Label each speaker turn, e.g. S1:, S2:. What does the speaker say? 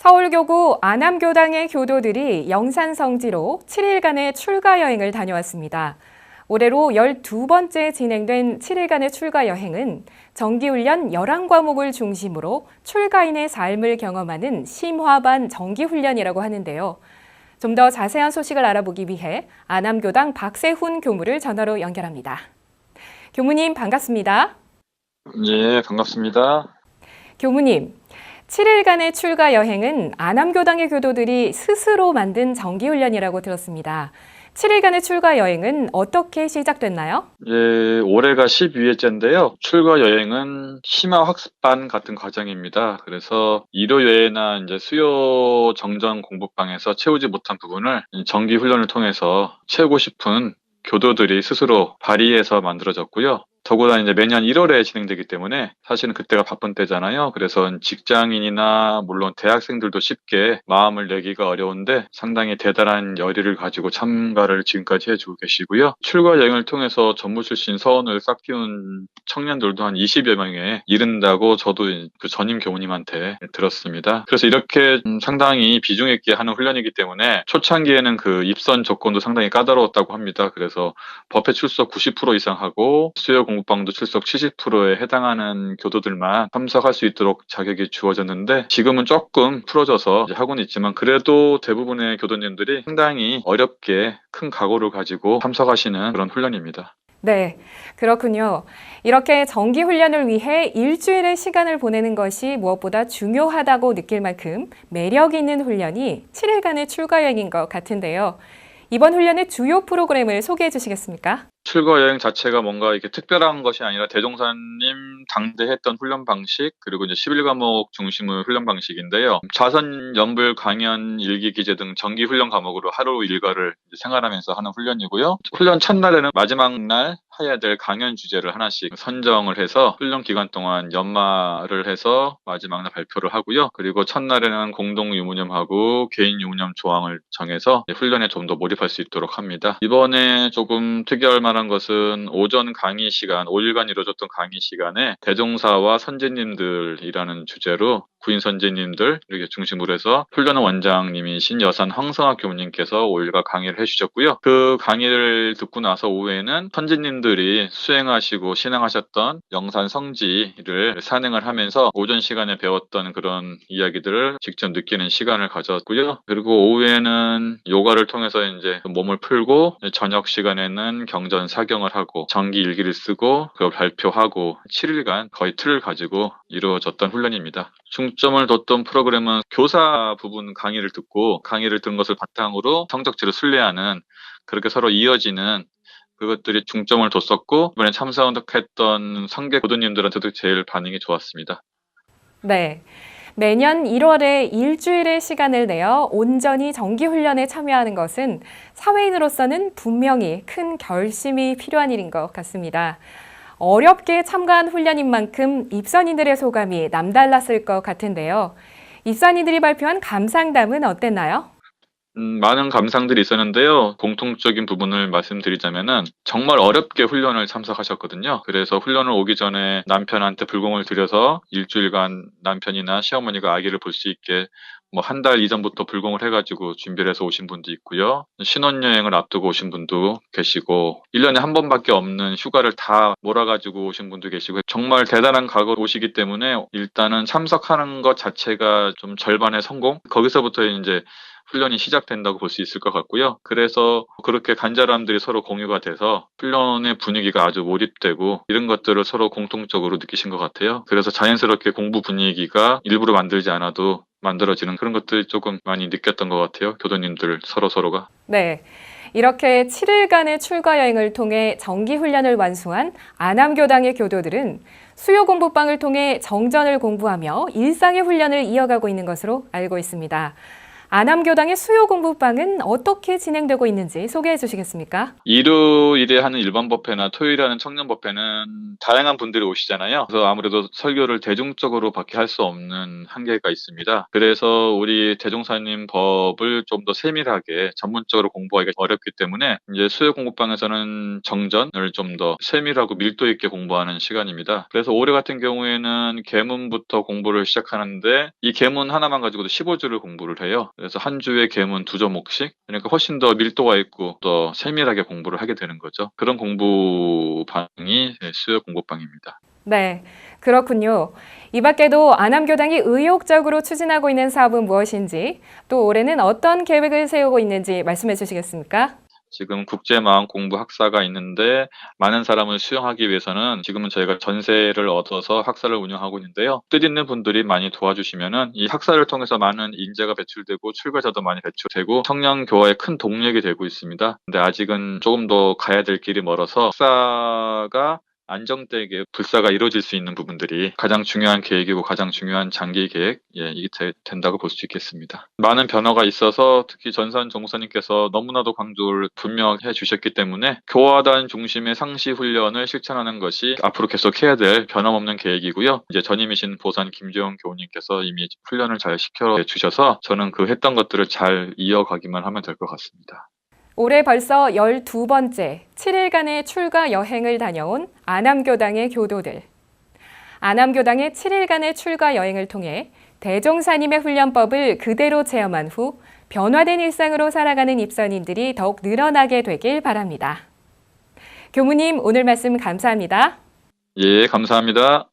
S1: 서울교구 안암교당의 교도들이 영산성지로 7일간의 출가 여행을 다녀왔습니다. 올해로 12번째 진행된 7일간의 출가 여행은 정기훈련 11과목을 중심으로 출가인의 삶을 경험하는 심화반 정기훈련이라고 하는데요. 좀 더 자세한 소식을 알아보기 위해 안암교당 박세훈 교무를 전화로 연결합니다. 교무님 반갑습니다.
S2: 네, 반갑습니다.
S1: 교무님, 7일간의 출가 여행은 안암교당의 교도들이 스스로 만든 정기훈련이라고 들었습니다. 7일간의 출가 여행은 어떻게 시작됐나요?
S2: 예, 올해가 12회째인데요. 출가 여행은 심화 학습반 같은 과정입니다. 그래서 일요예나 이제 수요 정전 공부방에서 채우지 못한 부분을 정기 훈련을 통해서 채우고 싶은 교도들이 스스로 발의해서 만들어졌고요. 더구나 이제 매년 1월에 진행되기 때문에 사실은 그때가 바쁜 때잖아요. 그래서 직장인이나 물론 대학생들도 쉽게 마음을 내기가 어려운데 상당히 대단한 열의를 가지고 참가를 지금까지 해주고 계시고요. 출가 여행을 통해서 전무 출신 서원을 싹 틔운 청년들도 한 20여 명에 이른다고 저도 그 전임 교무님한테 들었습니다. 그래서 이렇게 상당히 비중 있게 하는 훈련이기 때문에 초창기에는 그 입선 조건도 상당히 까다로웠다고 합니다. 그래서 법회 출석 90% 이상 하고 수요 공부방도 출석 70%에 해당하는 교도들만 참석할 수 있도록 자격이 주어졌는데 지금은 조금 풀어져서 이제 하고는 있지만 그래도 대부분의 교도님들이 상당히 어렵게 큰 각오를 가지고 참석하시는 그런 훈련입니다.
S1: 네, 그렇군요. 이렇게 정기 훈련을 위해 일주일의 시간을 보내는 것이 무엇보다 중요하다고 느낄 만큼 매력 있는 훈련이 7일간의 출가 여행인 것 같은데요. 이번 훈련의 주요 프로그램을 소개해 주시겠습니까?
S2: 출가 여행 자체가 뭔가 이렇게 특별한 것이 아니라 대종사님 당대했던 훈련 방식, 그리고 이제 11과목 중심의 훈련 방식인데요. 자선, 연불, 강연, 일기, 기재 등 정기 훈련 과목으로 하루 일과를 생활하면서 하는 훈련이고요. 훈련 첫날에는 마지막 날 해야 될 강연 주제를 하나씩 선정을 해서 훈련 기간 동안 연마를 해서 마지막 날 발표를 하고요. 그리고 첫날에는 공동 유무념하고 개인 유무념 조항을 정해서 훈련에 좀 더 몰입할 수 있도록 합니다. 이번에 조금 특이할 만한 것은 오전 강의 시간, 5일간 이루어졌던 강의 시간에 대종사와 선제님들이라는 주제로 구인 선제님들 이렇게 중심으로 해서 훈련 원장님이신 여산 황성학 교무님께서 5일간 강의를 해주셨고요. 그 강의를 듣고 나서 오후에는 선제님들이 수행하시고 신앙하셨던 영산 성지를 산행을 하면서 오전 시간에 배웠던 그런 이야기들을 직접 느끼는 시간을 가졌고요. 그리고 오후에는 요가를 통해서 이제 몸을 풀고 저녁 시간에는 경전 사경을 하고 정기 일기를 쓰고 그걸 발표하고 7일간 거의 틀을 가지고 이루어졌던 훈련입니다. 중점을 뒀던 프로그램은 교사 부분 강의를 듣고 강의를 들은 것을 바탕으로 성적지를 순례하는 그렇게 서로 이어지는 그것들이 중점을 뒀었고 이번에 참석했던 상계 교도님들한테도 제일 반응이 좋았습니다.
S1: 네. 매년 1월에 일주일의 시간을 내어 온전히 정기훈련에 참여하는 것은 사회인으로서는 분명히 큰 결심이 필요한 일인 것 같습니다. 어렵게 참가한 훈련인 만큼 입선인들의 소감이 남달랐을 것 같은데요. 입선인들이 발표한 감상담은 어땠나요?
S2: 많은 감상들이 있었는데요. 공통적인 부분을 말씀드리자면은 정말 어렵게 훈련을 참석하셨거든요. 그래서 훈련을 오기 전에 남편한테 불공을 들여서 일주일간 남편이나 시어머니가 아기를 볼 수 있게 뭐 한 달 이전부터 불공을 해가지고 준비를 해서 오신 분도 있고요. 신혼여행을 앞두고 오신 분도 계시고 1년에 한 번밖에 없는 휴가를 다 몰아가지고 오신 분도 계시고 정말 대단한 각오로 오시기 때문에 일단은 참석하는 것 자체가 좀 절반의 성공? 거기서부터 이제 훈련이 시작된다고 볼 수 있을 것 같고요. 그래서 그렇게 간절함들이 서로 공유가 돼서 훈련의 분위기가 아주 몰입되고 이런 것들을 서로 공통적으로 느끼신 것 같아요. 그래서 자연스럽게 공부 분위기가 일부러 만들지 않아도 만들어지는 그런 것들이 조금 많이 느꼈던 것 같아요. 교도님들 서로가.
S1: 네. 이렇게 7일간의 출가 여행을 통해 정기훈련을 완수한 안암교당의 교도들은 수요 공부방을 통해 정전을 공부하며 일상의 훈련을 이어가고 있는 것으로 알고 있습니다. 안암교당의 수요 공부방은 어떻게 진행되고 있는지 소개해 주시겠습니까?
S2: 일요일에 하는 일반 법회나 토요일에 하는 청년 법회는 다양한 분들이 오시잖아요. 그래서 아무래도 설교를 대중적으로 밖에 할 수 없는 한계가 있습니다. 그래서 우리 대종사님 법을 좀 더 세밀하게 전문적으로 공부하기가 어렵기 때문에 이제 수요 공부방에서는 정전을 좀 더 세밀하고 밀도 있게 공부하는 시간입니다. 그래서 올해 같은 경우에는 계문부터 공부를 시작하는데 이 계문 하나만 가지고도 15주를 공부를 해요. 그래서 한 주에 계문 2조목씩, 그러니까 훨씬 더 밀도가 있고 더 세밀하게 공부를 하게 되는 거죠. 그런 공부방이 수요 공부방입니다.
S1: 네, 그렇군요. 이 밖에도 안암교당이 의욕적으로 추진하고 있는 사업은 무엇인지, 또 올해는 어떤 계획을 세우고 있는지 말씀해 주시겠습니까?
S2: 지금 국제마음공부 학사가 있는데 많은 사람을 수용하기 위해서는 지금은 저희가 전세를 얻어서 학사를 운영하고 있는데요. 뜻 있는 분들이 많이 도와주시면은 이 학사를 통해서 많은 인재가 배출되고 출가자도 많이 배출되고 청년 교화에 큰 동력이 되고 있습니다. 근데 아직은 조금 더 가야 될 길이 멀어서 학사가 안정되게 불사가 이루어질 수 있는 부분들이 가장 중요한 계획이고 가장 중요한 장기 계획, 이게 된다고 볼 수 있겠습니다. 많은 변화가 있어서 특히 전산 정무사님께서 너무나도 강조를 분명해 주셨기 때문에 교화단 중심의 상시 훈련을 실천하는 것이 앞으로 계속 해야 될 변함없는 계획이고요. 이제 전임이신 보산 김재용 교우님께서 이미 훈련을 잘 시켜 주셔서 저는 그 했던 것들을 잘 이어가기만 하면 될 것 같습니다.
S1: 올해 벌써 12번째 7일간의 출가 여행을 다녀온 안암교당의 교도들. 안암교당의 7일간의 출가 여행을 통해 대종사님의 훈련법을 그대로 체험한 후 변화된 일상으로 살아가는 입선인들이 더욱 늘어나게 되길 바랍니다. 교무님, 오늘 말씀 감사합니다.
S2: 예, 감사합니다.